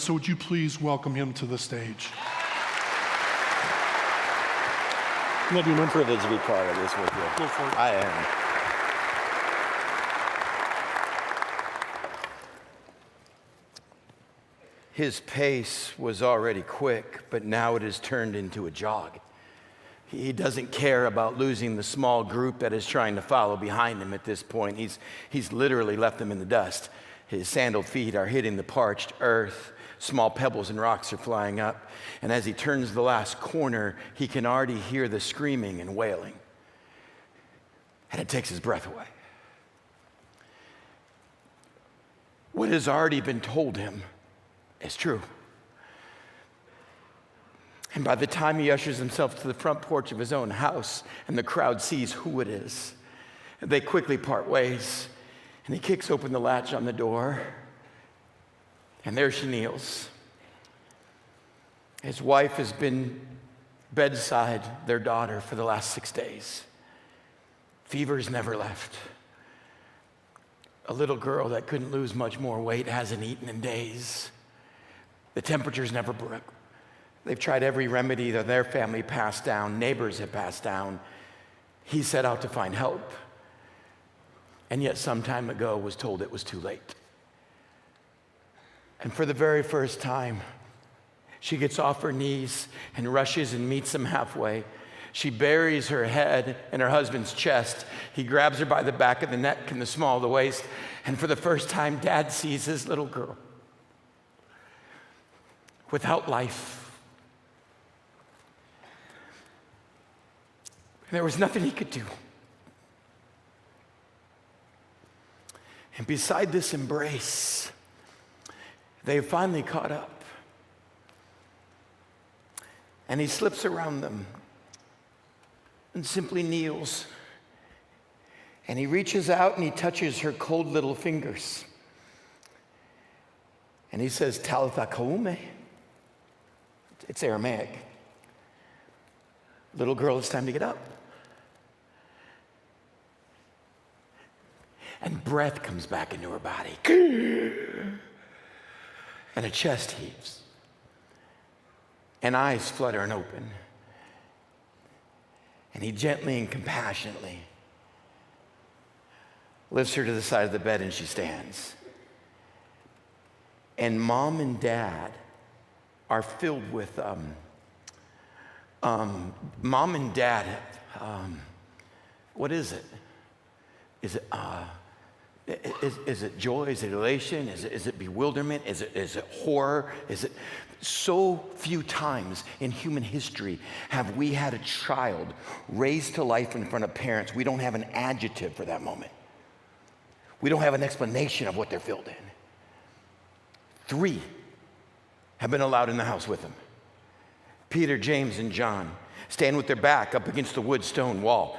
so would you please welcome him to the stage? Love you, man. Privileged to be part of this with you. Go for it. I am. His pace was already quick, but now it has turned into a jog. He doesn't care about losing the small group that is trying to follow behind him at this point. He's literally left them in the dust. His sandaled feet are hitting the parched earth. Small pebbles and rocks are flying up. And as he turns the last corner, he can already hear the screaming and wailing. And it takes his breath away. What has already been told him is true. And by the time he ushers himself to the front porch of his own house and the crowd sees who it is, they quickly part ways, and he kicks open the latch on the door, and there she kneels. His wife has been bedside their daughter for the last 6 days. Fever's never left. A little girl that couldn't lose much more weight hasn't eaten in days. The temperature's never broke. They've tried every remedy that their family passed down, neighbors have passed down. He set out to find help, and yet some time ago was told it was too late. And for the very first time, she gets off her knees and rushes and meets him halfway. She buries her head in her husband's chest. He grabs her by the back of the neck and the small of the waist, and for the first time, Dad sees his little girl without life. There was nothing he could do. And beside this embrace, they have finally caught up. And he slips around them and simply kneels. And he reaches out and he touches her cold little fingers. And he says, Talitha Kaume. It's Aramaic. Little girl, it's time to get up. And breath comes back into her body. And a chest heaves. And eyes flutter and open. And he gently and compassionately lifts her to the side of the bed, and she stands. And Mom and Dad are filled with, Mom and Dad, what is it? Is it joy? Is it elation? Is it bewilderment? Is it horror? Is it so few times in human history have we had a child raised to life in front of parents? We don't have an adjective for that moment. We don't have an explanation of what they're filled in. 3 have been allowed in the house with them. Peter, James, and John stand with their back up against the wood stone wall,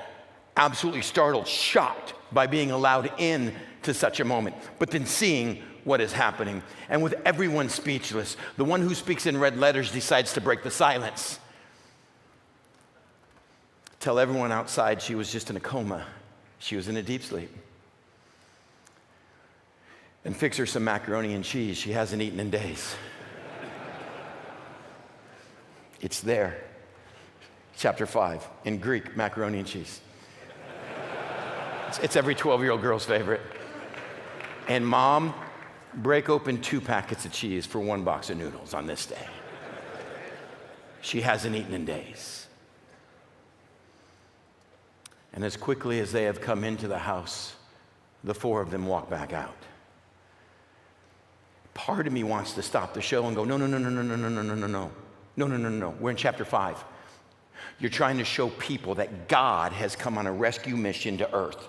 absolutely startled, shocked by being allowed in to such a moment, but then seeing what is happening. And with everyone speechless, the one who speaks in red letters decides to break the silence. Tell everyone outside she was just in a coma. She was in a deep sleep. And fix her some macaroni and cheese she hasn't eaten in days. It's there. Chapter 5, in Greek, macaroni and cheese. It's every 12-year-old girl's favorite. And Mom, break open 2 packets of cheese for 1 box of noodles on this day. She hasn't eaten in days. And as quickly as they have come into the house, the 4 of them walk back out. Part of me wants to stop the show and go, no. We're in chapter 5. You're trying to show people that God has come on a rescue mission to earth.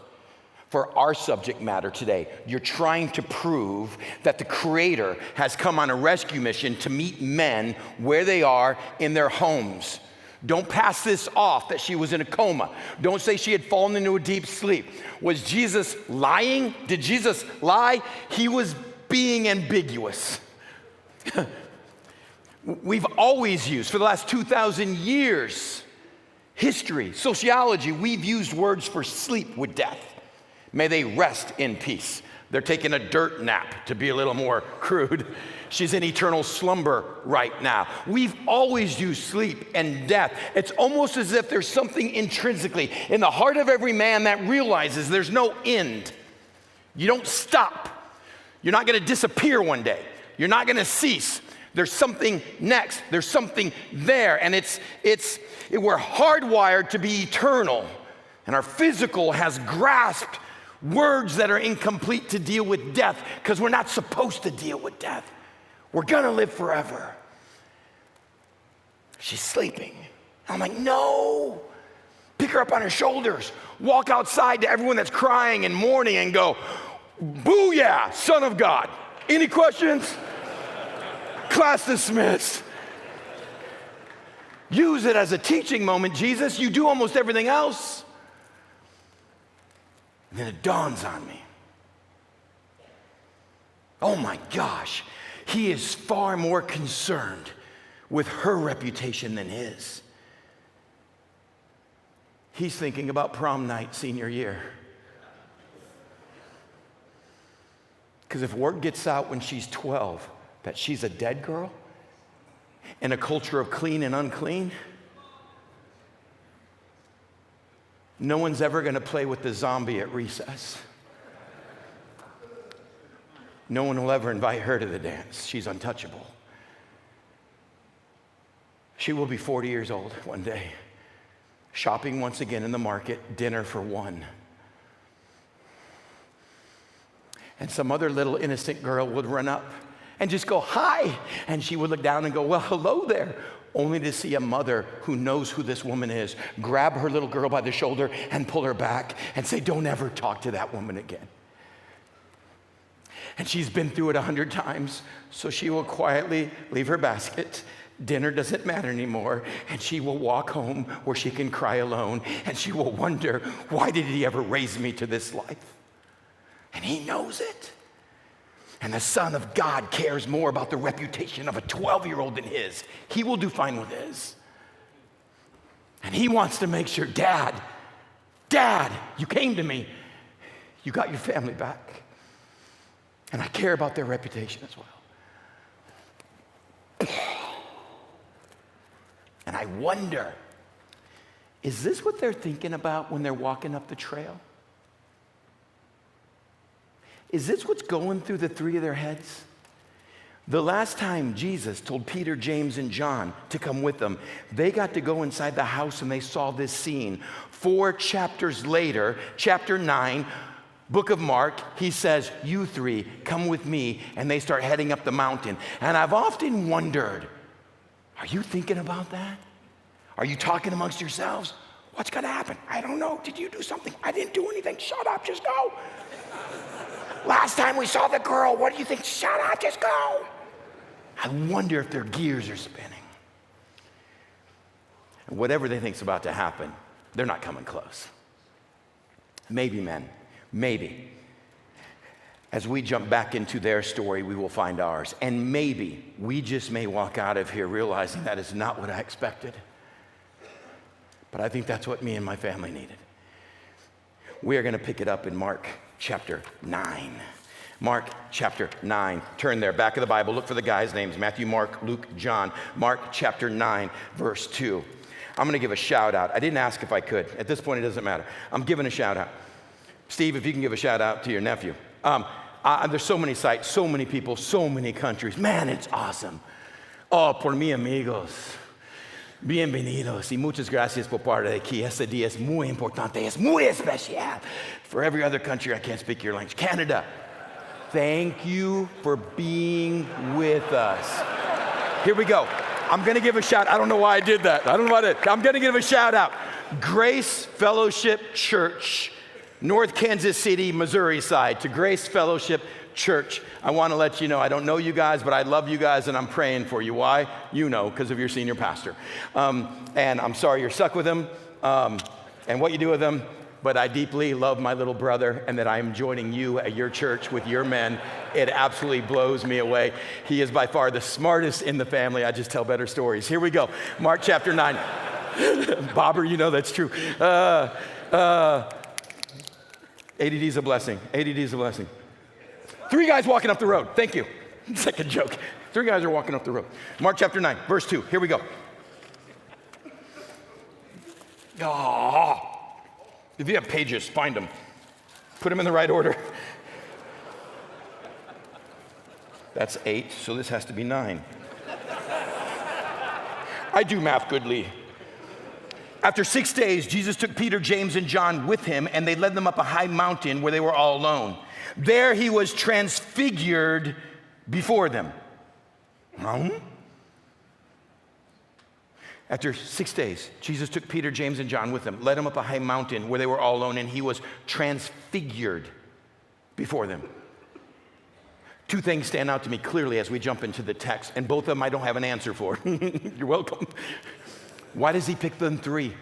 For our subject matter today, you're trying to prove that the Creator has come on a rescue mission to meet men where they are in their homes. Don't pass this off that she was in a coma. Don't say she had fallen into a deep sleep. Was Jesus lying? Did Jesus lie? He was being ambiguous. We've always used, for the last 2,000 years, history, sociology, we've used words for sleep with death. May they rest in peace. They're taking a dirt nap, to be a little more crude. She's in eternal slumber right now. We've always used sleep and death. It's almost as if there's something intrinsically in the heart of every man that realizes there's no end. You don't stop. You're not going to disappear one day. You're not going to cease. There's something next. There's something there. And we're hardwired to be eternal. And our physical has grasped words that are incomplete to deal with death because we're not supposed to deal with death. We're gonna live forever. She's sleeping. I'm like, no. Pick her up on her shoulders. Walk outside to everyone that's crying and mourning and go, booyah, Son of God. Any questions? Class dismissed. Use it as a teaching moment, Jesus. You do almost everything else. And then it dawns on me. Oh my gosh, he is far more concerned with her reputation than his. He's thinking about prom night senior year. Because if word gets out when she's 12 that she's a dead girl in a culture of clean and unclean, no one's ever going to play with the zombie at recess. No one will ever invite her to the dance. She's untouchable. She will be 40 years old one day, shopping once again in the market, dinner for one. And some other little innocent girl would run up and just go, hi. And she would look down and go, well, hello there. Only to see a mother who knows who this woman is grab her little girl by the shoulder and pull her back and say, don't ever talk to that woman again. And she's been through it 100 times, so she will quietly leave her basket. Dinner doesn't matter anymore, and she will walk home where she can cry alone, and she will wonder, why did he ever raise me to this life? And he knows it. And the Son of God cares more about the reputation of a 12-year-old than his. He will do fine with his. And he wants to make sure, Dad, you came to me. You got your family back. And I care about their reputation as well. And I wonder, is this what they're thinking about when they're walking up the trail? Is this what's going through the three of their heads? The last time Jesus told Peter, James, and John to come with them, they got to go inside the house and they saw this scene. 4 chapters later, chapter 9, book of Mark, he says, you three, come with me, and they start heading up the mountain. And I've often wondered, are you thinking about that? Are you talking amongst yourselves? What's gonna happen? I don't know. Did you do something? I didn't do anything. Shut up, just go. Last time we saw the girl, what do you think? Shut up, just go. I wonder if their gears are spinning. And whatever they think's about to happen, they're not coming close. Maybe, men, maybe. As we jump back into their story, we will find ours. And maybe we just may walk out of here realizing that is not what I expected. But I think that's what me and my family needed. We are going to pick it up in Mark chapter 9. Mark chapter 9. Turn there, back of the Bible. Look for the guys' names. Matthew, Mark, Luke, John. Mark chapter 9, verse 2. I'm going to give a shout out. I didn't ask if I could. At this point, it doesn't matter. I'm giving a shout out. Steve, if you can give a shout out to your nephew. There's so many sites, so many people, so many countries. Man, it's awesome. Oh, por mi amigos. Bienvenidos y muchas gracias por parte de aquí. Este día es muy importante, es muy especial. For every other country, I can't speak your language. Canada, thank you for being with us. Here we go. I'm going to give a shout. I don't know why I did that. I don't know why I did. I'm going to give a shout out. Grace Fellowship Church, North Kansas City, Missouri side, to Grace Fellowship Church. I want to let you know, I don't know you guys, but I love you guys and I'm praying for you. Why? You know, because of your senior pastor. And I'm sorry you're stuck with him and what you do with him, but I deeply love my little brother and that I am joining you at your church with your men. It absolutely blows me away. He is by far the smartest in the family. I just tell better stories. Here we go. Mark chapter 9. Bobber, you know that's true. ADD is a blessing. ADD is a blessing. Three guys walking up the road. Thank you. Second joke. Three guys are walking up the road. Mark chapter 9, verse 2. Here we go. Oh. If you have pages, find them. Put them in the right order. That's 8, so this has to be 9. I do math goodly. After 6 days, Jesus took Peter, James, and John with him, and they led them up a high mountain where they were all alone. There he was transfigured before them. After 6 days, Jesus took Peter, James, and John with him, led them up a high mountain where they were all alone, and he was transfigured before them. Two things stand out to me clearly as we jump into the text, and both of them I don't have an answer for. You're welcome. Why does he pick them three?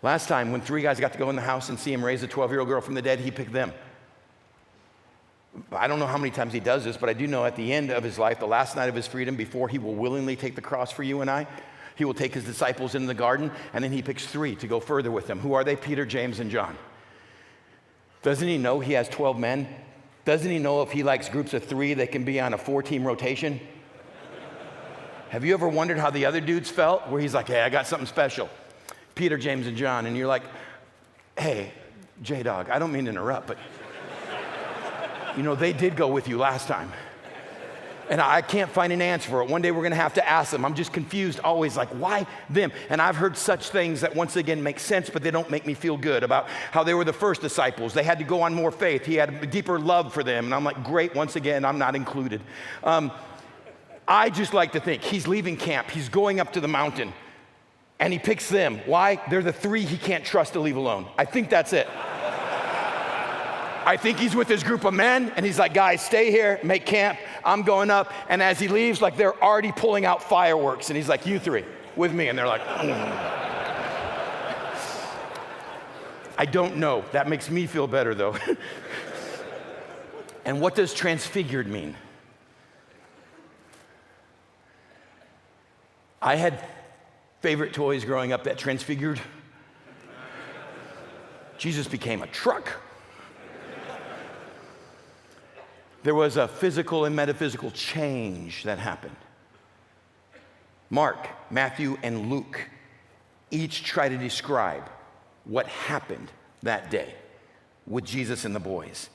Last time, when three guys got to go in the house and see him raise a 12-year-old girl from the dead, he picked them. I don't know how many times he does this, but I do know at the end of his life, the last night of his freedom, before he will willingly take the cross for you and I, he will take his disciples into the garden, and then he picks three to go further with him. Who are they? Peter, James, and John. Doesn't he know he has 12 men? Doesn't he know if he likes groups of three, they can be on a 4-team rotation? Have you ever wondered how the other dudes felt? Where he's like, hey, I got something special. Peter, James, and John. And you're like, hey, J-Dog, I don't mean to interrupt, but you know, they did go with you last time. And I can't find an answer for it. One day we're going to have to ask them. I'm just confused always, like, why them? And I've heard such things that once again make sense, but they don't make me feel good about how they were the first disciples. They had to go on more faith. He had a deeper love for them. And I'm like, great, once again, I'm not included. I just like to think he's leaving camp. He's going up to the mountain, and he picks them. Why? They're the three he can't trust to leave alone. I think that's it. I think he's with his group of men, and he's like, guys, stay here, make camp. I'm going up. And as he leaves, like, they're already pulling out fireworks. And he's like, you three, with me. And they're like, I don't know. That makes me feel better, though. And what does transfigured mean? I had favorite toys growing up that transfigured. Jesus became a truck. There was a physical and metaphysical change that happened. Mark, Matthew, and Luke each try to describe what happened that day with Jesus and the boys.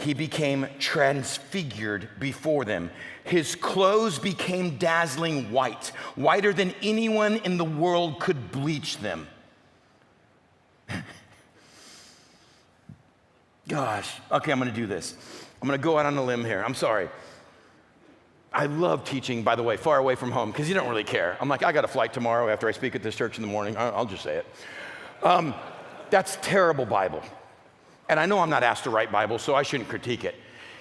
He became transfigured before them. His clothes became dazzling white, whiter than anyone in the world could bleach them. Gosh, okay, I'm gonna do this. I'm gonna go out on a limb here. I'm sorry. I love teaching, by the way, far away from home, because you don't really care. I'm like, I got a flight tomorrow after I speak at this church in the morning. I'll just say it. That's terrible Bible. And I know I'm not asked to write Bible, so I shouldn't critique it.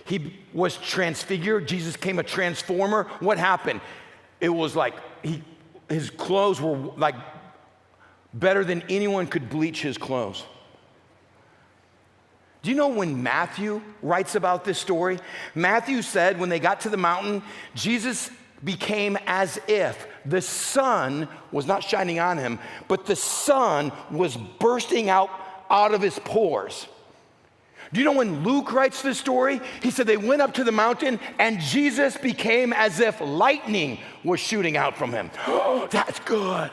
He was transfigured. Jesus became a transformer. What happened? It was like his clothes were like better than anyone could bleach his clothes. Do you know when Matthew writes about this story? Matthew said when they got to the mountain, Jesus became as if the sun was not shining on him, but the sun was bursting out of his pores. Do you know when Luke writes this story? He said they went up to the mountain and Jesus became as if lightning was shooting out from him. Oh, that's good.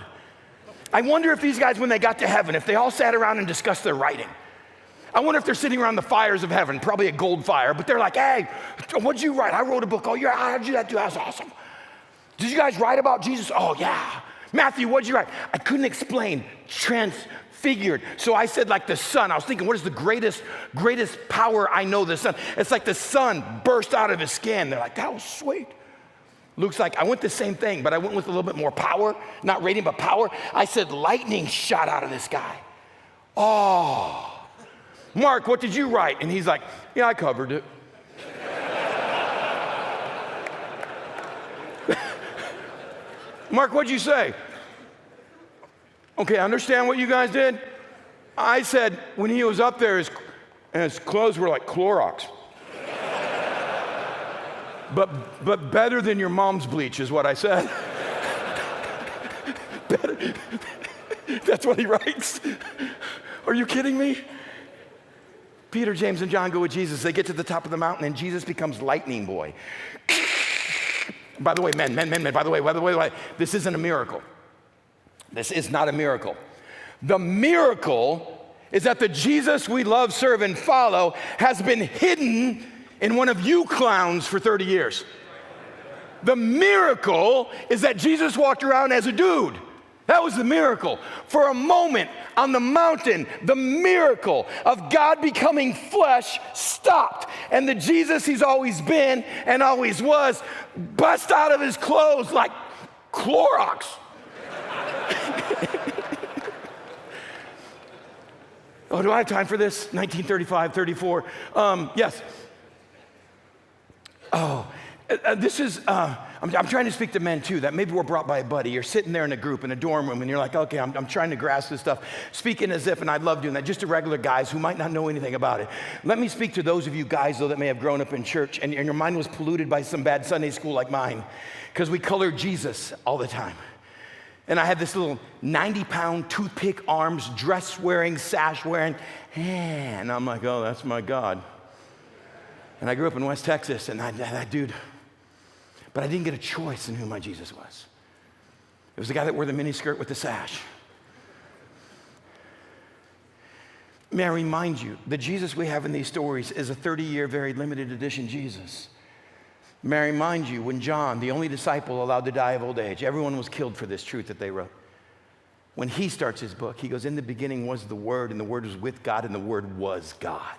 I wonder if these guys, when they got to heaven, if they all sat around and discussed their writing. I wonder if they're sitting around the fires of heaven, probably a gold fire, but they're like, hey, what'd you write? I wrote a book. Oh, yeah, how'd you do that? That was awesome. Did you guys write about Jesus? Oh, yeah. Matthew, what'd you write? I couldn't explain. Transfigured. So I said like the sun. I was thinking, what is the greatest power I know, the sun? It's like the sun burst out of his skin. They're like, that was sweet. Luke's like, I went the same thing, but I went with a little bit more power, not radiant, but power. I said lightning shot out of this guy. Oh. Mark, what did you write? And he's like, yeah, I covered it. Mark, what'd you say? Okay, I understand what you guys did. I said when he was up there, his clothes were like Clorox. but better than your mom's bleach is what I said. Better. That's what he writes. Are you kidding me? Peter, James, and John go with Jesus. They get to the top of the mountain, and Jesus becomes lightning boy. By the way, men, by the way, this isn't a miracle. This is not a miracle. The miracle is that the Jesus we love, serve, and follow has been hidden in one of you clowns for 30 years. The miracle is that Jesus walked around as a dude. That was the miracle. For a moment on the mountain, the miracle of God becoming flesh stopped. And the Jesus he's always been and always was bust out of his clothes like Clorox. Oh, do I have time for this? 1935, 34. Yes. Oh, this is, I'm trying to speak to men too, that maybe we're brought by a buddy. You're sitting there in a group, in a dorm room, and you're like, okay, I'm trying to grasp this stuff. Speaking as if, and I love doing that, just to regular guys who might not know anything about it. Let me speak to those of you guys, though, that may have grown up in church, and your mind was polluted by some bad Sunday school like mine, because we colored Jesus all the time. And I had this little 90-pound toothpick arms, dress-wearing, sash-wearing, and I'm like, oh, that's my God. And I grew up in West Texas, and that dude, but I didn't get a choice in who my Jesus was. It was the guy that wore the miniskirt with the sash. May I remind you, the Jesus we have in these stories is a 30-year, very limited edition Jesus. May I remind you, when John, the only disciple allowed to die of old age, everyone was killed for this truth that they wrote. When he starts his book, he goes, in the beginning was the Word, and the Word was with God, and the Word was God.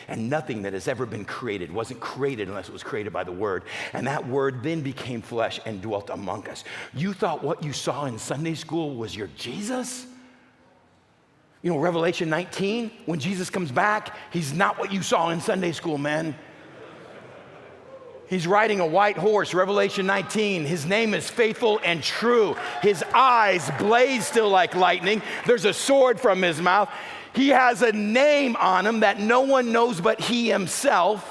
And nothing that has ever been created wasn't created unless it was created by the Word. And that Word then became flesh and dwelt among us. You thought what you saw in Sunday school was your Jesus? You know, Revelation 19, when Jesus comes back, he's not what you saw in Sunday school, man. He's riding a white horse, Revelation 19. His name is Faithful and True. His eyes blaze still like lightning. There's a sword from his mouth. He has a name on him that no one knows but he himself.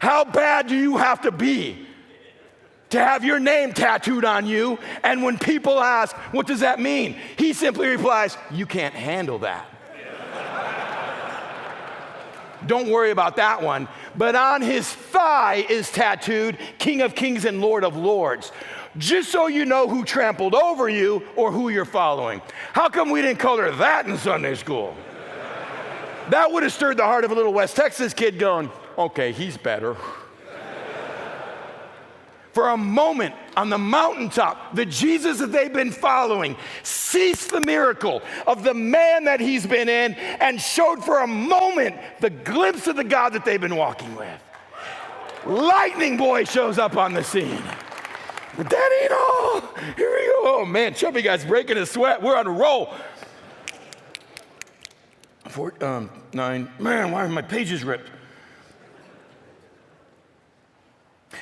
How bad do you have to be to have your name tattooed on you? And when people ask, what does that mean? He simply replies, you can't handle that. Don't worry about that one. But on his thigh is tattooed, King of Kings and Lord of Lords. Just so you know who trampled over you or who you're following. How come we didn't color that in Sunday school? That would have stirred the heart of a little West Texas kid going, okay, he's better. For a moment on the mountaintop, the Jesus that they've been following ceased the miracle of the man that he's been in and showed for a moment the glimpse of the God that they've been walking with. Lightning boy shows up on the scene. But that ain't all. Here we go. Oh man, Chubby guy's breaking his sweat. We're on a roll. 9. Man, why are my pages ripped?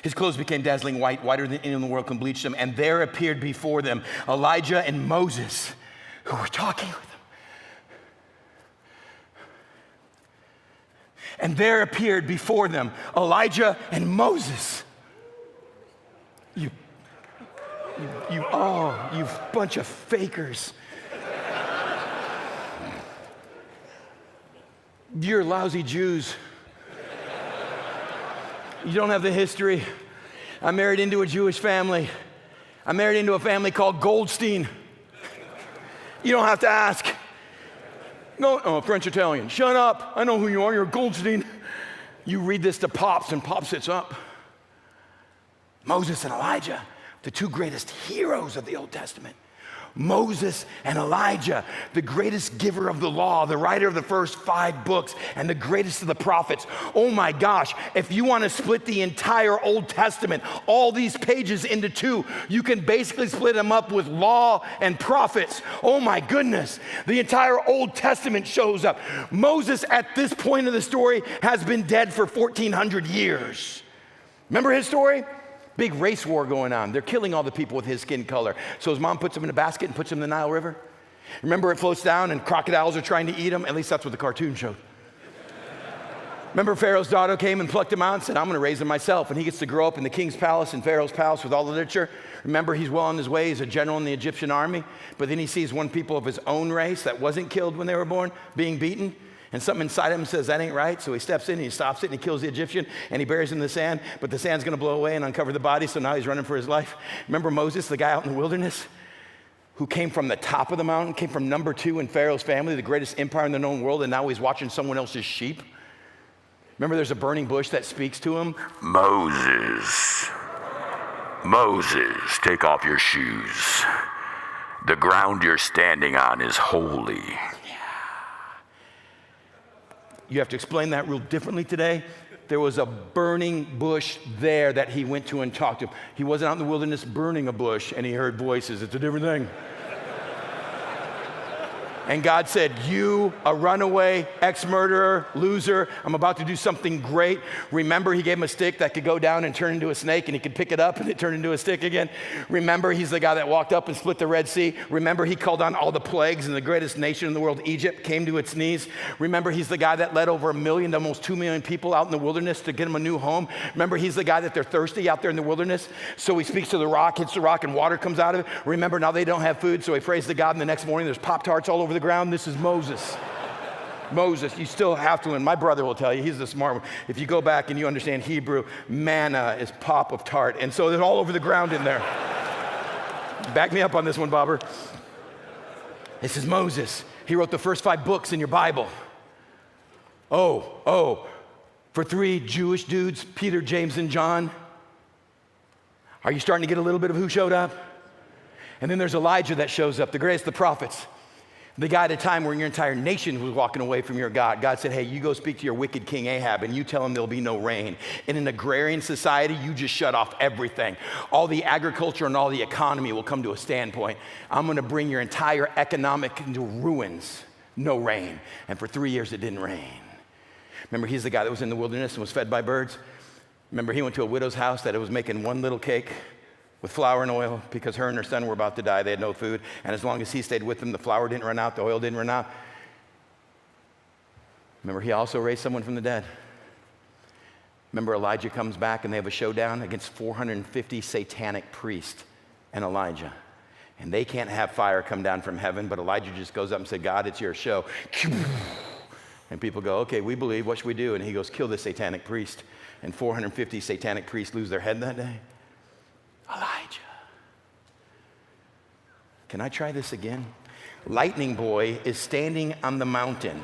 His clothes became dazzling white, whiter than any in the world can bleach them. And there appeared before them Elijah and Moses, who were talking with him. And there appeared before them Elijah and Moses. You bunch of fakers. You're lousy Jews. You don't have the history. I married into a Jewish family. I married into a family called Goldstein. You don't have to ask. No, oh, French Italian. Shut up. I know who you are. You're Goldstein. You read this to Pops, and Pops sits up. Moses and Elijah, the two greatest heroes of the Old Testament. Moses and Elijah, the greatest giver of the law, the writer of the first 5 books, and the greatest of the prophets. Oh my gosh, if you want to split the entire Old Testament, all these pages into 2, you can basically split them up with law and prophets. Oh my goodness, the entire Old Testament shows up. Moses, at this point of the story, has been dead for 1,400 years. Remember his story? Big race war going on. They're killing all the people with his skin color. So his mom puts him in a basket and puts him in the Nile River. Remember, it floats down and crocodiles are trying to eat him? At least that's what the cartoon showed. Remember Pharaoh's daughter came and plucked him out and said, I'm going to raise him myself. And he gets to grow up in the king's palace and Pharaoh's palace with all the literature. Remember, he's well on his way. He's a general in the Egyptian army. But then he sees one people of his own race that wasn't killed when they were born being beaten. And something inside him says, that ain't right. So he steps in and he stops it and he kills the Egyptian and he buries him in the sand. But the sand's going to blow away and uncover the body. So now he's running for his life. Remember Moses, the guy out in the wilderness who came from the top of the mountain, came from number 2 in Pharaoh's family, the greatest empire in the known world, and now he's watching someone else's sheep? Remember there's a burning bush that speaks to him? Moses, take off your shoes. The ground you're standing on is holy. You have to explain that real differently today. There was a burning bush there that he went to and talked to. He wasn't out in the wilderness burning a bush and he heard voices. It's a different thing. And God said, you, a runaway, ex-murderer, loser, I'm about to do something great. Remember, he gave him a stick that could go down and turn into a snake, and he could pick it up and it turned into a stick again. Remember, he's the guy that walked up and split the Red Sea. Remember, he called on all the plagues, and the greatest nation in the world, Egypt, came to its knees. Remember, he's the guy that led over 1 million to almost 2 million people out in the wilderness to get them a new home. Remember, he's the guy that they're thirsty out there in the wilderness. So he speaks to the rock, hits the rock, and water comes out of it. Remember, now they don't have food, so he prays to God, and the next morning there's Pop-Tarts all over the ground. This is Moses. Moses, you still have to, and my brother will tell you, he's the smart one. If you go back and you understand Hebrew, manna is pop of tart. And so they're all over the ground in there. Back me up on this one, Bobber. This is Moses. He wrote the first 5 books in your Bible. For 3 Jewish dudes, Peter, James, and John. Are you starting to get a little bit of who showed up? And then there's Elijah that shows up, the greatest of the prophets. The guy at a time where your entire nation was walking away from your God. God said, hey, you go speak to your wicked king Ahab and you tell him there'll be no rain. In an agrarian society, you just shut off everything. All the agriculture and all the economy will come to a standpoint. I'm going to bring your entire economic into ruins. No rain. And for 3 years, it didn't rain. Remember, he's the guy that was in the wilderness and was fed by birds. Remember, he went to a widow's house that was making one little cake with flour and oil because her and her son were about to die. They had no food. And as long as he stayed with them, the flour didn't run out, the oil didn't run out. Remember, he also raised someone from the dead. Remember, Elijah comes back and they have a showdown against 450 satanic priests and Elijah. And they can't have fire come down from heaven, but Elijah just goes up and says, God, it's your show. And people go, okay, we believe, what should we do? And he goes, kill this satanic priest. And 450 satanic priests lose their head that day. Elijah. Can I try this again? Lightning boy is standing on the mountain,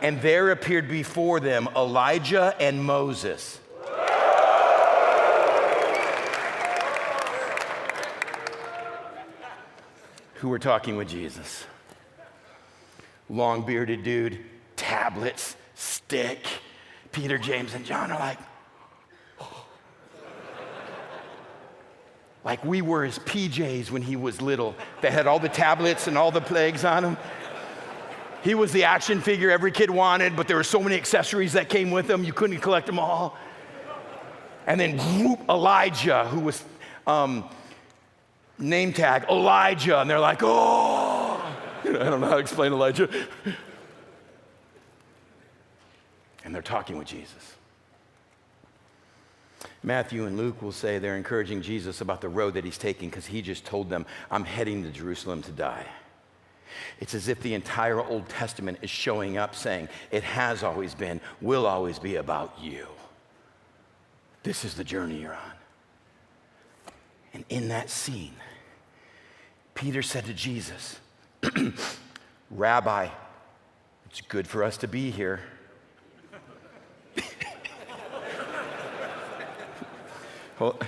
and there appeared before them Elijah and Moses. Who were talking with Jesus. Long bearded dude, tablets, stick. Peter, James, and John are like we were his PJs when he was little, that had all the tablets and all the plagues on them. He was the action figure every kid wanted, but there were so many accessories that came with him, you couldn't collect them all. And then whoop, Elijah, who was name tag, Elijah, and they're like, oh, I don't know how to explain Elijah. And they're talking with Jesus. Matthew and Luke will say they're encouraging Jesus about the road that he's taking because he just told them, I'm heading to Jerusalem to die. It's as if the entire Old Testament is showing up saying, it has always been, will always be about you. This is the journey you're on. And in that scene, Peter said to Jesus, Rabbi, it's good for us to be here. Well,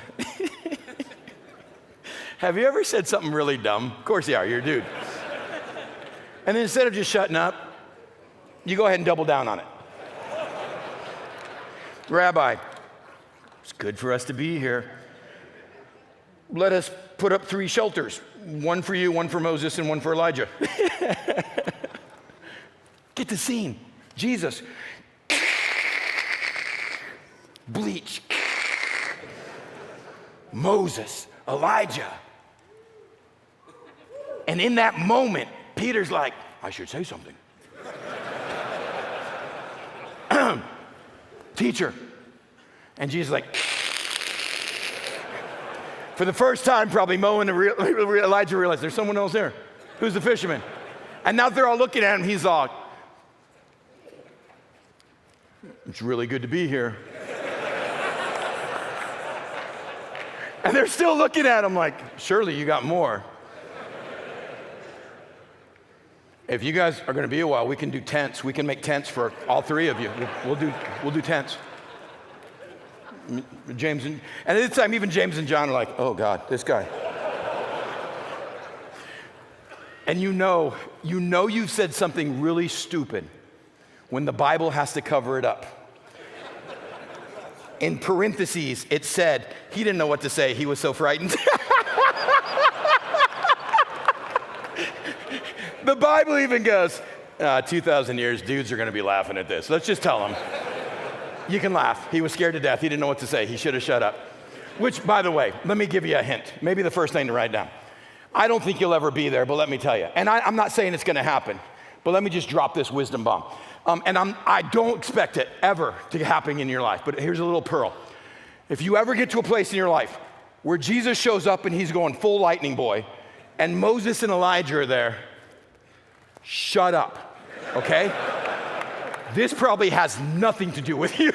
have you ever said something really dumb? Of course you are, you're a dude. And then instead of just shutting up, you go ahead and double down on it. Rabbi, it's good for us to be here. Let us put up 3 shelters, one for you, one for Moses, and one for Elijah. Get the scene. Jesus, bleach, Moses, Elijah. And in that moment, Peter's like, I should say something. teacher. And Jesus like, for the first time, probably Mo and Elijah realized there's someone else there. Who's the fisherman? And now they're all looking at him. He's all, it's really good to be here. And they're still looking at him like, surely you got more. If you guys are going to be a while, we can do tents. We can make tents for all three of you. We'll do tents. James and at this time, even James and John are like, oh God, this guy. And you know you've said something really stupid when the Bible has to cover it up. In parentheses, it said, he didn't know what to say. He was so frightened. The Bible even goes, 2,000 years, dudes are going to be laughing at this. Let's just tell them. You can laugh. He was scared to death. He didn't know what to say. He should have shut up. Which, by the way, let me give you a hint. Maybe the first thing to write down. I don't think you'll ever be there, but let me tell you. And I'm not saying it's going to happen, but let me just drop this wisdom bomb. I don't expect it ever to happen in your life, but here's a little pearl. If you ever get to a place in your life where Jesus shows up and he's going full lightning boy, and Moses and Elijah are there, shut up, okay? This probably has nothing to do with you.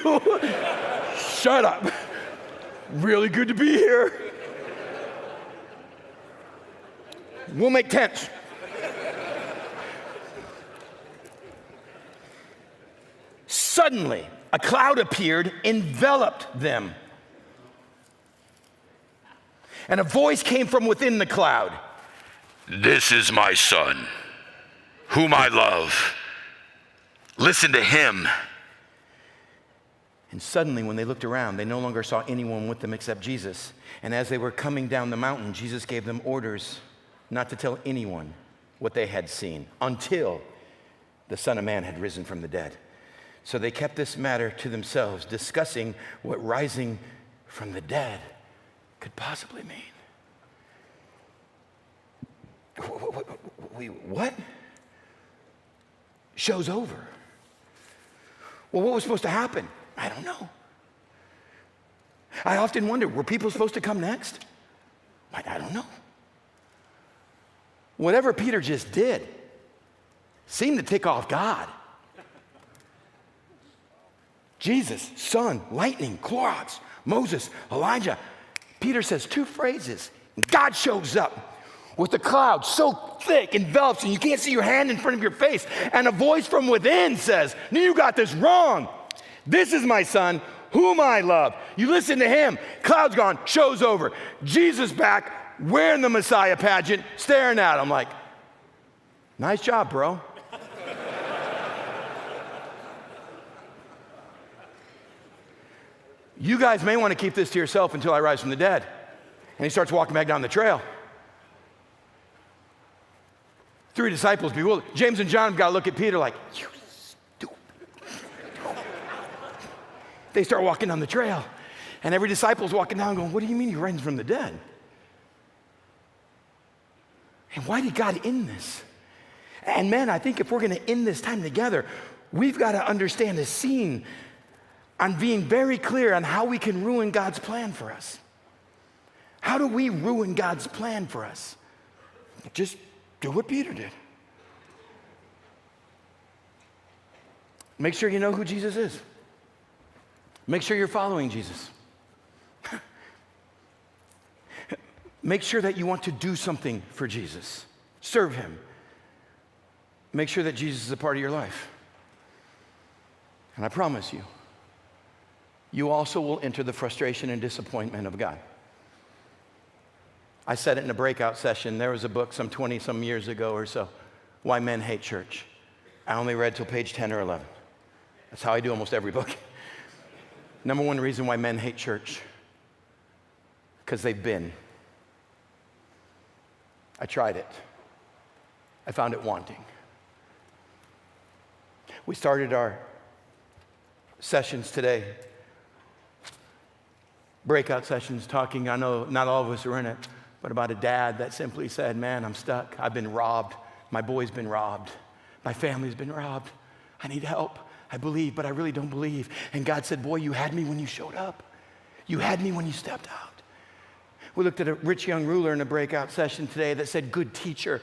Shut up. Really good to be here. We'll make tents. Suddenly, a cloud appeared, enveloped them. And a voice came from within the cloud. This is my son, whom I love. Listen to him. And suddenly, when they looked around, they no longer saw anyone with them except Jesus. And as they were coming down the mountain, Jesus gave them orders not to tell anyone what they had seen until the Son of Man had risen from the dead. So they kept this matter to themselves, discussing what rising from the dead could possibly mean. What? Show's over. Well, what was supposed to happen? I don't know. I often wonder, were people supposed to come next? I don't know. Whatever Peter just did seemed to tick off God. Jesus, Son, lightning, Clorox, Moses, Elijah. Peter says two phrases. God shows up with a cloud so thick, envelops, and you can't see your hand in front of your face. And a voice from within says, no, you got this wrong. This is my son, whom I love. You listen to him. Cloud's gone, show's over. Jesus back, wearing the Messiah pageant, staring at him like, nice job, bro. You guys may want to keep this to yourself until I rise from the dead. And he starts walking back down the trail. Three disciples bewildered. James and John got to look at Peter like, you stupid. They start walking down the trail. And every disciple's walking down going, what do you mean you're rising from the dead? And why did God end this? And man, I think if we're going to end this time together, we've got to understand the scene on being very clear on how we can ruin God's plan for us. How do we ruin God's plan for us? Just do what Peter did. Make sure you know who Jesus is. Make sure you're following Jesus. Make sure that you want to do something for Jesus. Serve him. Make sure that Jesus is a part of your life. And I promise you, you also will enter the frustration and disappointment of God. I said it in a breakout session. There was a book some 20-some years ago or so, Why Men Hate Church. I only read till page 10 or 11. That's how I do almost every book. Number one reason why men hate church, because they've been. I tried it. I found it wanting. We started our sessions today, breakout sessions, talking, I know not all of us are in it, but about a dad that simply said, man, I'm stuck. I've been robbed. My boy's been robbed. My family's been robbed. I need help. I believe, but I really don't believe. And God said, boy, you had me when you showed up. You had me when you stepped out. We looked at a rich young ruler in a breakout session today that said, good teacher,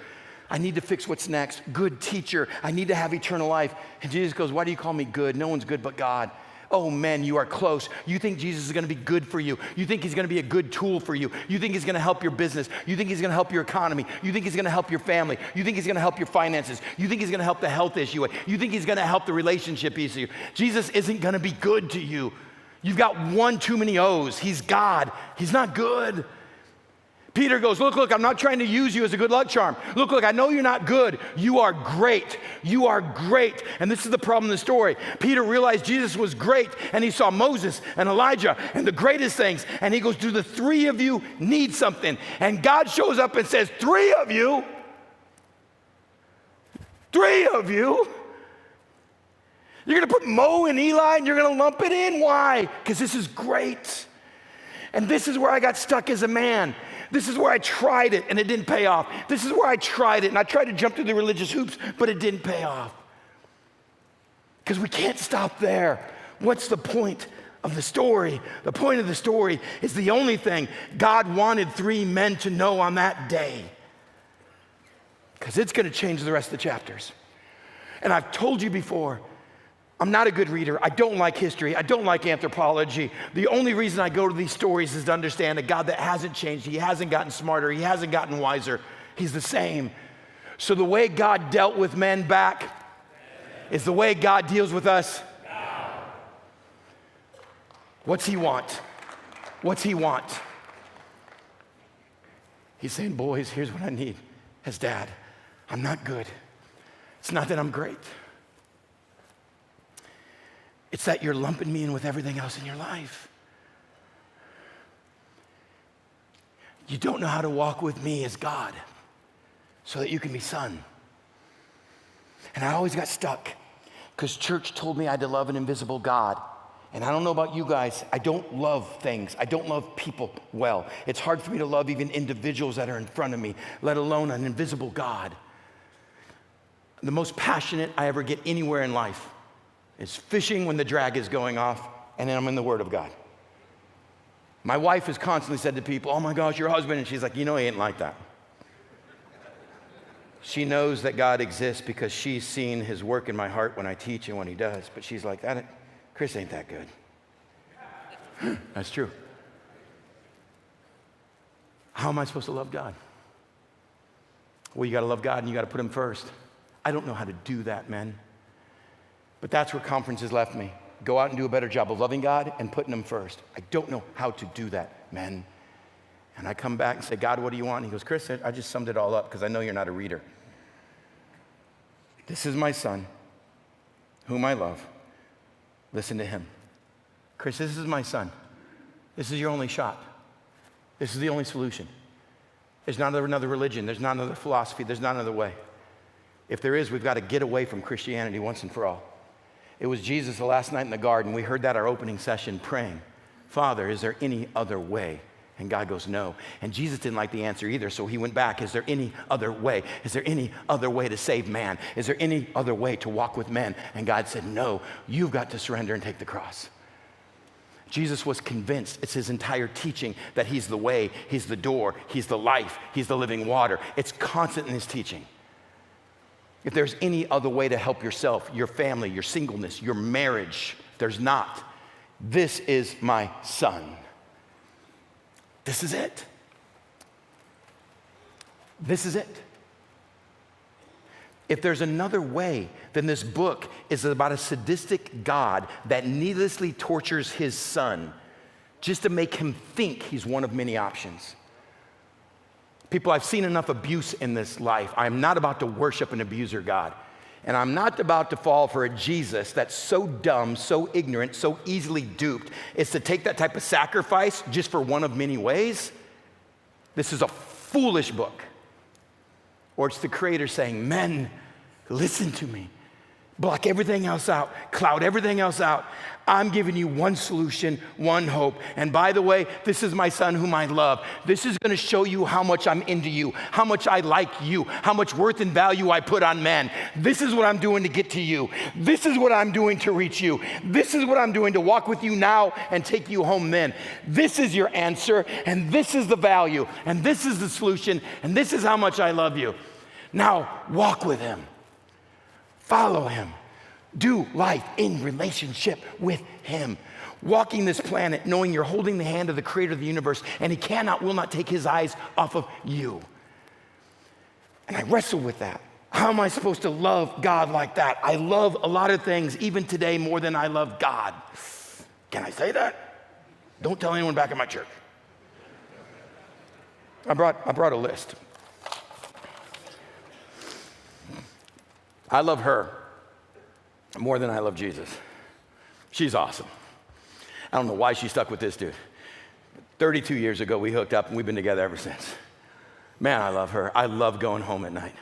I need to fix what's next. Good teacher, I need to have eternal life. And Jesus goes, why do you call me good? No one's good but God. Oh, men, you are close. You think Jesus is going to be good for you. You think he's going to be a good tool for you. You think he's going to help your business. You think he's going to help your economy. You think he's going to help your family. You think he's going to help your finances. You think he's going to help the health issue. You think he's going to help the relationship issue. Jesus isn't going to be good to you. You've got one too many O's. He's God. He's not good. Peter goes, look, I'm not trying to use you as a good luck charm. Look, I know you're not good. You are great. You are great. And this is the problem in the story. Peter realized Jesus was great, and he saw Moses and Elijah and the greatest things. And he goes, do the three of you need something? And God shows up and says, three of you? Three of you? You're going to put Mo and Eli and you're going to lump it in? Why? Because this is great. And this is where I got stuck as a man. This is where I tried it and it didn't pay off. This is where I tried it and I tried to jump through the religious hoops, but it didn't pay off. Because we can't stop there. What's the point of the story? The point of the story is the only thing God wanted three men to know on that day. Because it's going to change the rest of the chapters. And I've told you before, I'm not a good reader. I don't like history. I don't like anthropology. The only reason I go to these stories is to understand a God that hasn't changed. He hasn't gotten smarter. He hasn't gotten wiser. He's the same. So the way God dealt with men back is the way God deals with us. What's he want? What's he want? He's saying, boys, here's what I need as dad. I'm not good. It's not that I'm great. It's that you're lumping me in with everything else in your life. You don't know how to walk with me as God so that you can be son. And I always got stuck because church told me I had to love an invisible God. And I don't know about you guys, I don't love things. I don't love people well. It's hard for me to love even individuals that are in front of me, let alone an invisible God. The most passionate I ever get anywhere in life is fishing when the drag is going off, and then I'm in the Word of God. My wife has constantly said to people, oh my gosh, your husband, and she's like, you know he ain't like that. She knows that God exists because she's seen his work in my heart when I teach and when he does, but she's like, Chris ain't that good. That's true. How am I supposed to love God? Well, you gotta love God and you gotta put him first. I don't know how to do that, men. But that's where conferences left me. Go out and do a better job of loving God and putting him first. I don't know how to do that, men. And I come back and say, God, what do you want? And he goes, Chris, I just summed it all up because I know you're not a reader. This is my son, whom I love. Listen to him. Chris, this is my son. This is your only shot. This is the only solution. There's not another religion. There's not another philosophy. There's not another way. If there is, we've got to get away from Christianity once and for all. It was Jesus the last night in the garden. We heard that our opening session praying, Father, is there any other way? And God goes, no. And Jesus didn't like the answer either, so he went back. Is there any other way? Is there any other way to save man? Is there any other way to walk with men? And God said, no, you've got to surrender and take the cross. Jesus was convinced, it's his entire teaching, that he's the way, he's the door, he's the life, he's the living water. It's constant in his teaching. If there's any other way to help yourself, your family, your singleness, your marriage, there's not. This is my son. This is it. This is it. If there's another way, then this book is about a sadistic God that needlessly tortures his son just to make him think he's one of many options. People, I've seen enough abuse in this life. I'm not about to worship an abuser God. And I'm not about to fall for a Jesus that's so dumb, so ignorant, so easily duped, is to take that type of sacrifice just for one of many ways. This is a foolish book. Or it's the creator saying, men, listen to me. block everything else out, cloud everything else out. I'm giving you one solution, one hope. And by the way, this is my son whom I love. This is going to show you how much I'm into you, how much I like you, how much worth and value I put on men. This is what I'm doing to get to you. This is what I'm doing to reach you. This is what I'm doing to walk with you now and take you home then. This is your answer, and this is the value, and this is the solution, and this is how much I love you. Now, walk with him. Follow him. Do life in relationship with him. Walking this planet knowing you're holding the hand of the creator of the universe, and he will not take his eyes off of you. And I wrestle with that. How am I supposed to love God like that? I love a lot of things, even today, more than I love God. Can I say that? Don't tell anyone back at my church. I brought a list. I love her more than I love Jesus. She's awesome. I don't know why she stuck with this dude. 32 years ago, we hooked up, and we've been together ever since. Man, I love her. I love going home at night.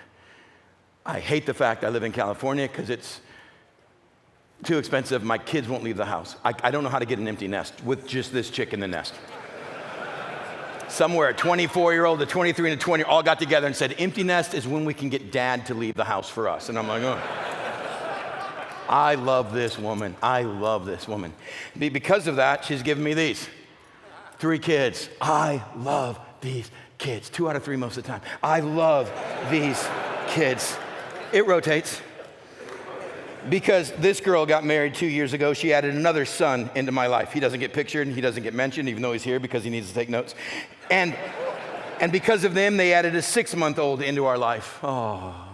I hate the fact I live in California because it's too expensive. My kids won't leave the house. I don't know how to get an empty nest with just this chick in the nest. Somewhere, a 24-year-old, a 23, and a 20 all got together and said, empty nest is when we can get dad to leave the house for us. And I'm like, oh. I love this woman. I love this woman. Because of that, she's given me these 3 kids. I love these kids. 2 out of 3 most of the time. I love these kids. It rotates. Because this girl got married 2 years ago, she added another son into my life. He doesn't get pictured and he doesn't get mentioned, even though he's here because he needs to take notes. And because of them, they added a 6-month-old into our life. Oh,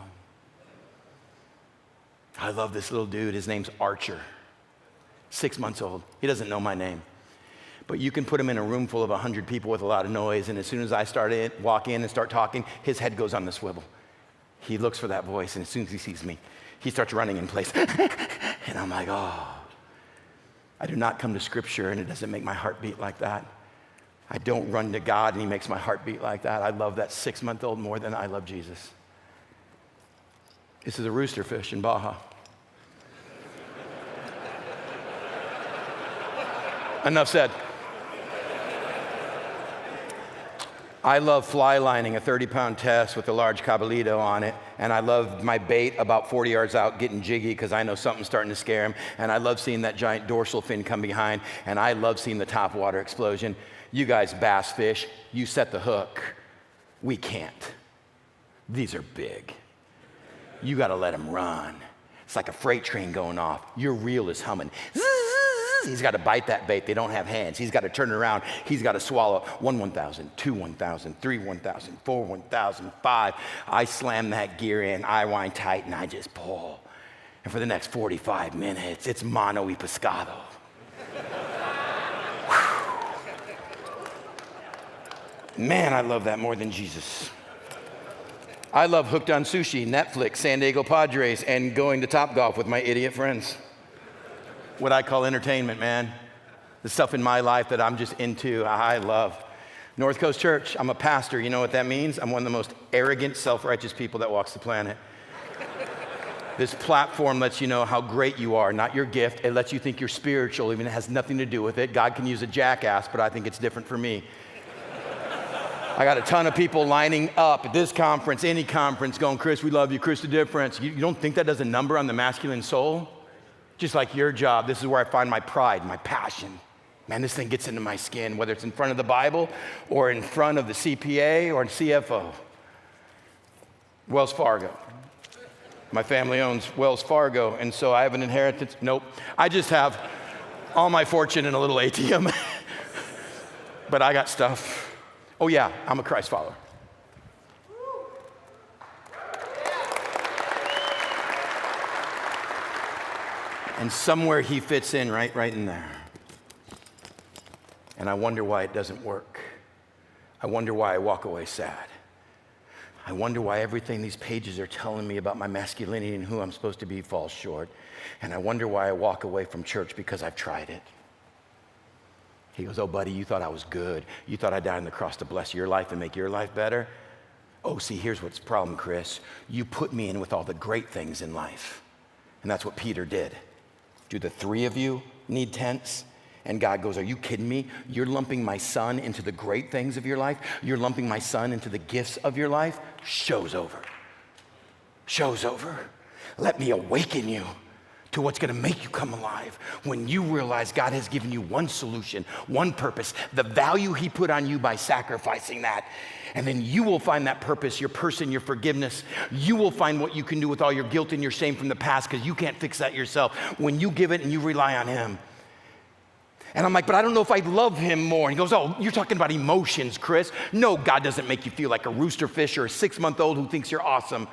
I love this little dude. His name's Archer. 6 months old. He doesn't know my name. But you can put him in a room full of 100 people with a lot of noise, and as soon as I walk in and start talking, his head goes on the swivel. He looks for that voice, and as soon as he sees me, he starts running in place. And I'm like, oh. I do not come to Scripture, and it doesn't make my heart beat like that. I don't run to God, and he makes my heart beat like that. I love that 6-month-old more than I love Jesus. This is a rooster fish in Baja. Enough said. I love fly lining a 30-pound test with a large cabalito on it, and I love my bait about 40 yards out getting jiggy because I know something's starting to scare him, and I love seeing that giant dorsal fin come behind, and I love seeing the top water explosion. You guys bass fish, you set the hook. We can't. These are big. You got to let them run. It's like a freight train going off. Your reel is humming. He's got to bite that bait. They don't have hands. He's got to turn it around. He's got to swallow 1 1,000, 2 1,000, 3 1,000, 4 1,000, 5. I slam that gear in. I wind tight, and I just pull. And for the next 45 minutes, it's mano y pescado. Man, I love that more than Jesus. I love Hooked on Sushi, Netflix, San Diego Padres, and going to Topgolf with my idiot friends. What I call entertainment, man. The stuff in my life that I'm just into, I love. North Coast Church, I'm a pastor. You know what that means? I'm one of the most arrogant, self-righteous people that walks the planet. This platform lets you know how great you are, not your gift. It lets you think you're spiritual, even if it has nothing to do with it. God can use a jackass, but I think it's different for me. I got a ton of people lining up at this conference, any conference, going, Chris, we love you, Chris the Difference. You don't think that does a number on the masculine soul? Just like your job, this is where I find my pride, my passion. Man, this thing gets into my skin, whether it's in front of the Bible or in front of the CPA or CFO. Wells Fargo. My family owns Wells Fargo, and so I have an inheritance. Nope. I just have all my fortune in a little ATM. But I got stuff. Oh yeah, I'm a Christ follower. And somewhere he fits in right in there. And I wonder why it doesn't work. I wonder why I walk away sad. I wonder why everything these pages are telling me about my masculinity and who I'm supposed to be falls short. And I wonder why I walk away from church because I've tried it. He goes, oh, buddy, you thought I was good. You thought I died on the cross to bless your life and make your life better? Oh, see, here's what's the problem, Chris. You put me in with all the great things in life. And that's what Peter did. Do the three of you need tents? And God goes, are you kidding me? You're lumping my son into the great things of your life? You're lumping my son into the gifts of your life? Show's over. Show's over. Let me awaken you to what's gonna make you come alive. When you realize God has given you one solution, one purpose, the value he put on you by sacrificing that, and then you will find that purpose, your person, your forgiveness. You will find what you can do with all your guilt and your shame from the past, because you can't fix that yourself. When you give it and you rely on him. And I'm like, but I don't know if I love him more. And he goes, oh, you're talking about emotions, Chris. No, God doesn't make you feel like a rooster fish or a 6-month-old who thinks you're awesome.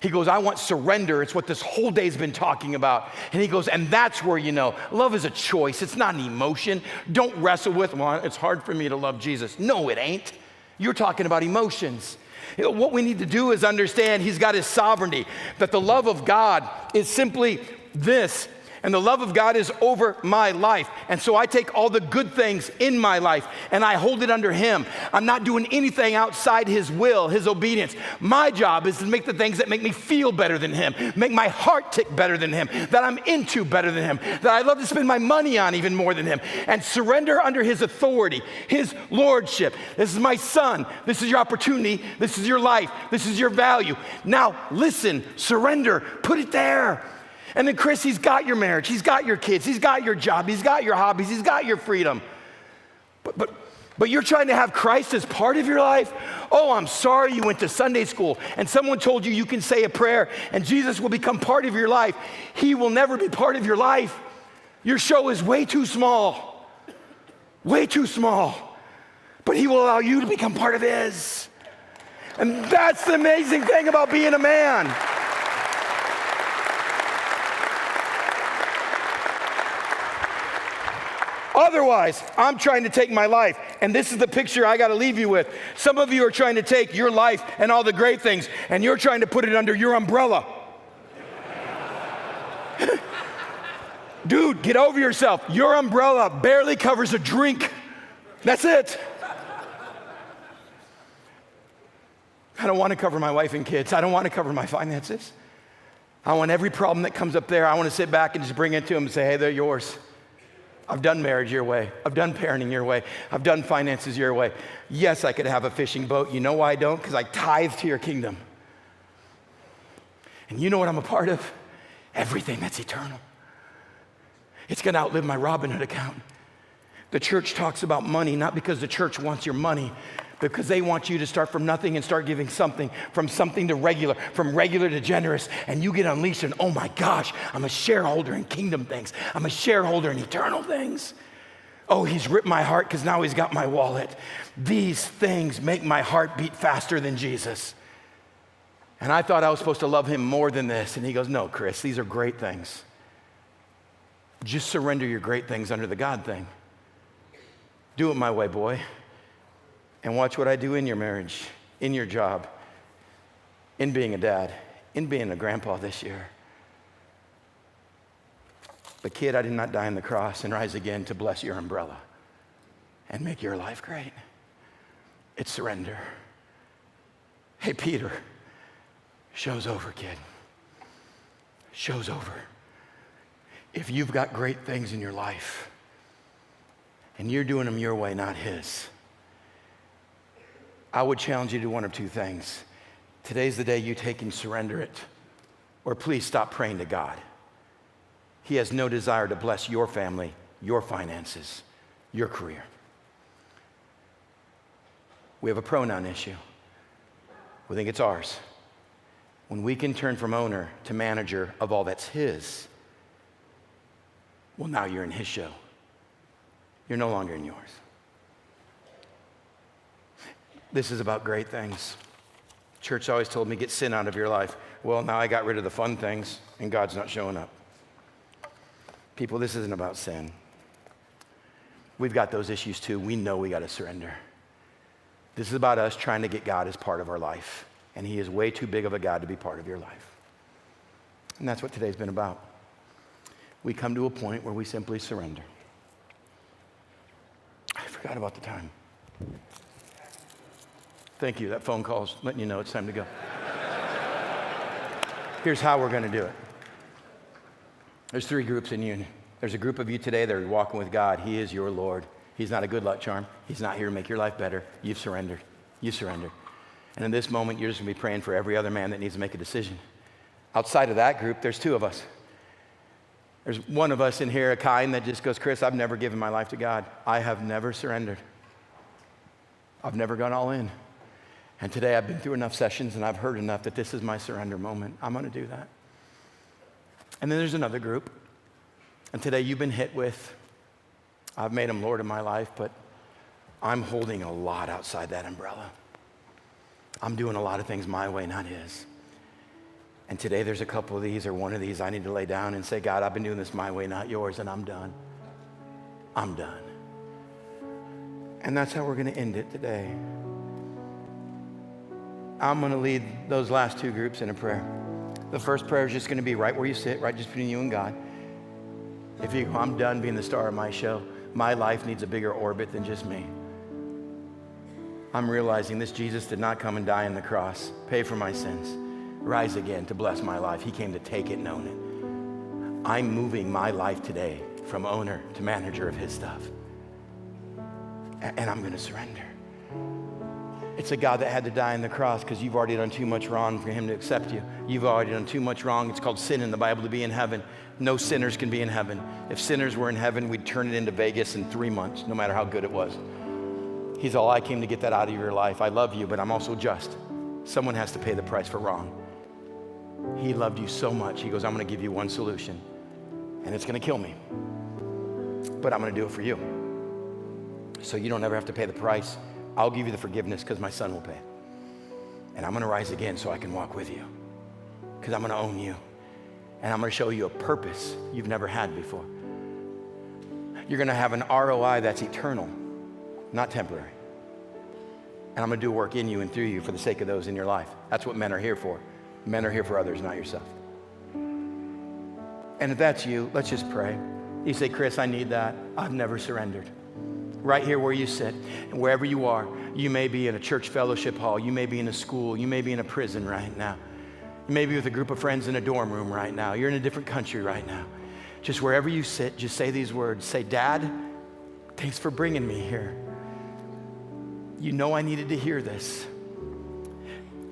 He goes, I want surrender. It's what this whole day's been talking about. And he goes, and that's where you know, love is a choice. It's not an emotion. Don't wrestle with, well, it's hard for me to love Jesus. No, it ain't. You're talking about emotions. What we need to do is understand he's got his sovereignty, that the love of God is simply this. And the love of God is over my life. And so I take all the good things in my life and I hold it under him. I'm not doing anything outside his will, his obedience. My job is to make the things that make me feel better than him, make my heart tick better than him, that I'm into better than him, that I love to spend my money on even more than him, and surrender under his authority, his lordship. This is my son. This is your opportunity. This is your life. This is your value. Now listen, surrender, put it there. And then Chris, he's got your marriage, he's got your kids, he's got your job, he's got your hobbies, he's got your freedom. But you're trying to have Christ as part of your life? Oh, I'm sorry you went to Sunday school and someone told you you can say a prayer and Jesus will become part of your life. He will never be part of your life. Your show is way too small, way too small. But he will allow you to become part of his. And that's the amazing thing about being a man. Otherwise, I'm trying to take my life, and this is the picture I gotta leave you with. Some of you are trying to take your life and all the great things, and you're trying to put it under your umbrella. Dude, get over yourself. Your umbrella barely covers a drink. That's it. I don't want to cover my wife and kids. I don't want to cover my finances. I want every problem that comes up there, I want to sit back and just bring it to them and say, hey, they're yours. I've done marriage your way. I've done parenting your way. I've done finances your way. Yes, I could have a fishing boat. You know why I don't? Because I tithe to your kingdom. And you know what I'm a part of? Everything that's eternal. It's going to outlive my Robin Hood account. The church talks about money, not because the church wants your money, because they want you to start from nothing and start giving something, from something to regular, from regular to generous, and you get unleashed and, oh my gosh, I'm a shareholder in kingdom things. I'm a shareholder in eternal things. Oh, he's ripped my heart because now he's got my wallet. These things make my heart beat faster than Jesus. And I thought I was supposed to love him more than this. And he goes, no, Chris, these are great things. Just surrender your great things under the God thing. Do it my way, boy. And watch what I do in your marriage, in your job, in being a dad, in being a grandpa this year. But kid, I did not die on the cross and rise again to bless your umbrella and make your life great. It's surrender. Hey, Peter, show's over, kid. Show's over. If you've got great things in your life and you're doing them your way, not his, I would challenge you to one of two things. Today's the day you take and surrender it, or please stop praying to God. He has no desire to bless your family, your finances, your career. We have a pronoun issue. We think it's ours. When we can turn from owner to manager of all that's his, well, now you're in his show. You're no longer in yours. This is about great things. Church always told me, get sin out of your life. Well, now I got rid of the fun things, and God's not showing up. People, this isn't about sin. We've got those issues too. We know we got to surrender. This is about us trying to get God as part of our life, and he is way too big of a God to be part of your life. And that's what today's been about. We come to a point where we simply surrender. I forgot about the time. Thank you. That phone call's letting you know it's time to go. Here's how we're going to do it. There's three groups in union. There's a group of you today that are walking with God. He is your Lord. He's not a good luck charm. He's not here to make your life better. You've surrendered. You surrendered. And in this moment, you're just going to be praying for every other man that needs to make a decision. Outside of that group, there's two of us. There's one of us in here, a kind that just goes, Chris, I've never given my life to God. I have never surrendered. I've never gone all in. And today I've been through enough sessions and I've heard enough that this is my surrender moment. I'm going to do that. And then there's another group. And today you've been hit with, I've made him Lord of my life, but I'm holding a lot outside that umbrella. I'm doing a lot of things my way, not his. And today there's a couple of these or one of these I need to lay down and say, God, I've been doing this my way, not yours, and I'm done. I'm done. And that's how we're going to end it today. I'm going to lead those last two groups in a prayer. The first prayer is just going to be right where you sit, right just between you and God. If you go, I'm done being the star of my show. My life needs a bigger orbit than just me. I'm realizing this Jesus did not come and die on the cross, pay for my sins, rise again to bless my life. He came to take it and own it. I'm moving my life today from owner to manager of his stuff. And I'm going to surrender. It's a God that had to die on the cross because you've already done too much wrong for him to accept you. You've already done too much wrong. It's called sin in the Bible to be in heaven. No sinners can be in heaven. If sinners were in heaven, we'd turn it into Vegas in 3 months, no matter how good it was. He's all, I came to get that out of your life. I love you, but I'm also just. Someone has to pay the price for wrong. He loved you so much. He goes, I'm going to give you one solution, and it's going to kill me, but I'm going to do it for you. So you don't ever have to pay the price. I'll give you the forgiveness because my son will pay. And I'm going to rise again so I can walk with you because I'm going to own you. And I'm going to show you a purpose you've never had before. You're going to have an ROI that's eternal, not temporary. And I'm going to do work in you and through you for the sake of those in your life. That's what men are here for. Men are here for others, not yourself. And if that's you, let's just pray. You say, Chris, I need that. I've never surrendered. Right here where you sit, and wherever you are, you may be in a church fellowship hall, you may be in a school, you may be in a prison right now. You may be with a group of friends in a dorm room right now. You're in a different country right now. Just wherever you sit, just say these words. Say, Dad, thanks for bringing me here. You know I needed to hear this.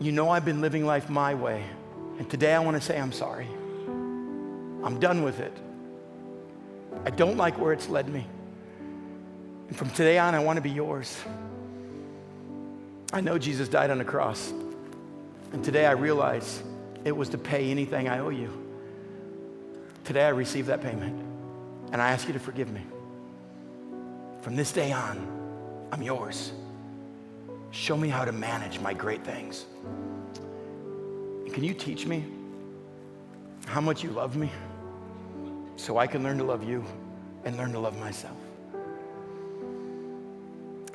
You know I've been living life my way. And today I want to say I'm sorry. I'm done with it. I don't like where it's led me. And from today on, I want to be yours. I know Jesus died on the cross. And today I realize it was to pay anything I owe you. Today I receive that payment. And I ask you to forgive me. From this day on, I'm yours. Show me how to manage my great things. And can you teach me how much you love me so I can learn to love you and learn to love myself?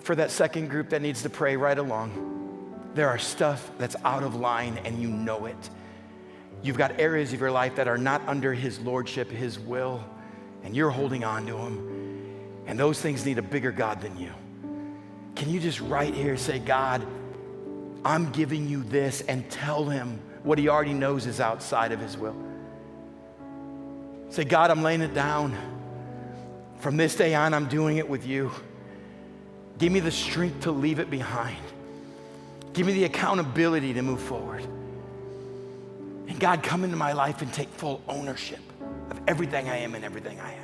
For that second group that needs to pray right along, there are stuff that's out of line and you know it. You've got areas of your life that are not under his lordship, his will, and you're holding on to him. And those things need a bigger God than you. Can you just right here say, God, I'm giving you this, and tell him what he already knows is outside of his will. Say, God, I'm laying it down. From this day on, I'm doing it with you. Give me the strength to leave it behind. Give me the accountability to move forward. And God, come into my life and take full ownership of everything I am and everything I have.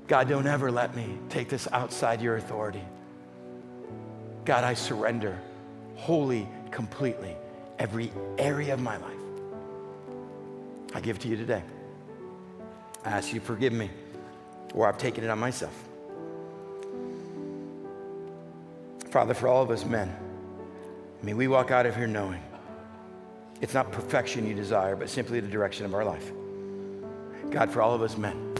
God, don't ever let me take this outside your authority. God, I surrender wholly, completely, every area of my life. I give to you today. I ask you to forgive me where I've taken it on myself. Father, for all of us men, may we walk out of here knowing it's not perfection you desire, but simply the direction of our life. God, for all of us men,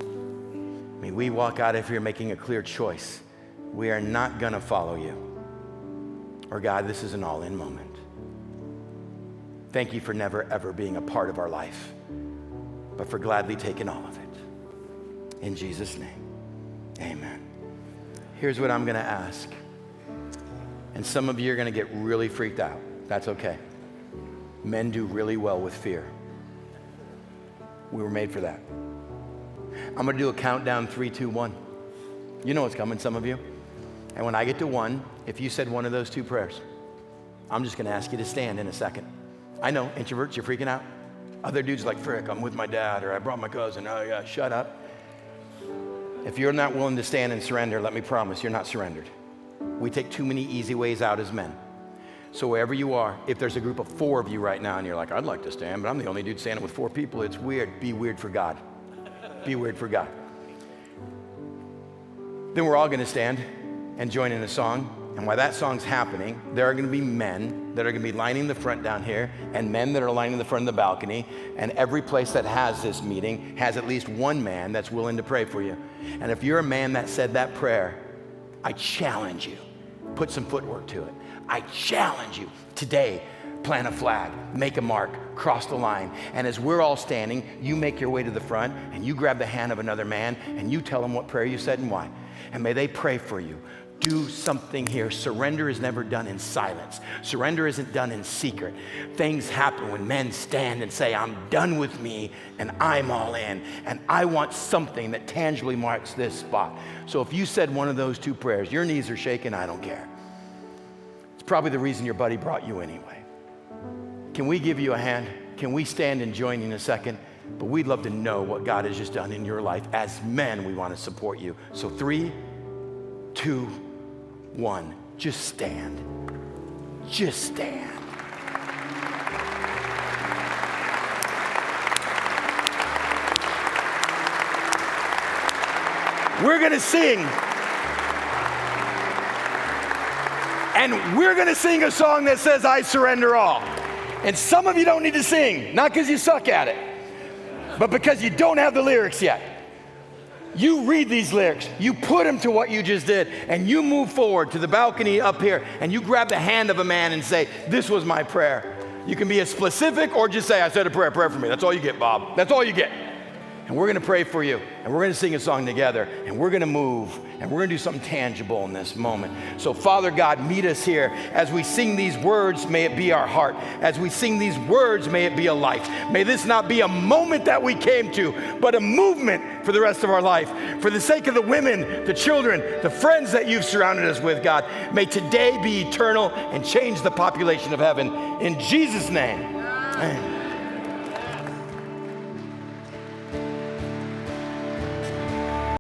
may we walk out of here making a clear choice. We are not going to follow you. Or God, this is an all-in moment. Thank you for never, ever being a part of our life, but for gladly taking all of it. In Jesus' name, amen. Here's what I'm going to ask. And some of you are going to get really freaked out. That's okay. Men do really well with fear. We were made for that. I'm gonna do a countdown, 3, 2, 1. You know what's coming, some of you. And when I get to 1, if you said one of those 2 prayers, I'm just gonna ask you to stand in a second. I know, introverts, you're freaking out. Other dudes like, frick, I'm with my dad, or I brought my cousin. Oh yeah, shut up. If you're not willing to stand and surrender, let me promise, you're not surrendered. We take too many easy ways out as men. So wherever you are, if there's a group of 4 of you right now and you're like, I'd like to stand, but I'm the only dude standing with 4 people, it's weird. Be weird for God. Be weird for God. Then we're all gonna stand and join in a song. And while that song's happening, there are gonna be men that are gonna be lining the front down here and men that are lining the front of the balcony. And every place that has this meeting has at least one man that's willing to pray for you. And if you're a man that said that prayer, I challenge you, put some footwork to it. I challenge you today, plant a flag, make a mark, cross the line. And as we're all standing, you make your way to the front and you grab the hand of another man and you tell them what prayer you said and why. And may they pray for you. Do something here. Surrender is never done in silence. Surrender isn't done in secret. Things happen when men stand and say, I'm done with me and I'm all in. And I want something that tangibly marks this spot. So if you said one of those 2 prayers, your knees are shaking, I don't care. It's probably the reason your buddy brought you anyway. Can we give you a hand? Can we stand and join you in a second? But we'd love to know what God has just done in your life. As men, we want to support you. So 3, 2, 1, just stand. Just stand. We're gonna sing. And we're gonna sing a song that says, I surrender all. And some of you don't need to sing, not because you suck at it, but because you don't have the lyrics yet. You read these lyrics, you put them to what you just did, and you move forward to the balcony up here, and you grab the hand of a man and say, this was my prayer. You can be as specific or just say, I said a prayer, pray for me. That's all you get, Bob. That's all you get. And we're gonna pray for you, and we're gonna sing a song together, and we're gonna move, and we're gonna do something tangible in this moment. So Father God, meet us here. As we sing these words, may it be our heart. As we sing these words, may it be a life. May this not be a moment that we came to, but a movement for the rest of our life. For the sake of the women, the children, the friends that you've surrounded us with, God, may today be eternal and change the population of heaven. In Jesus' name, amen.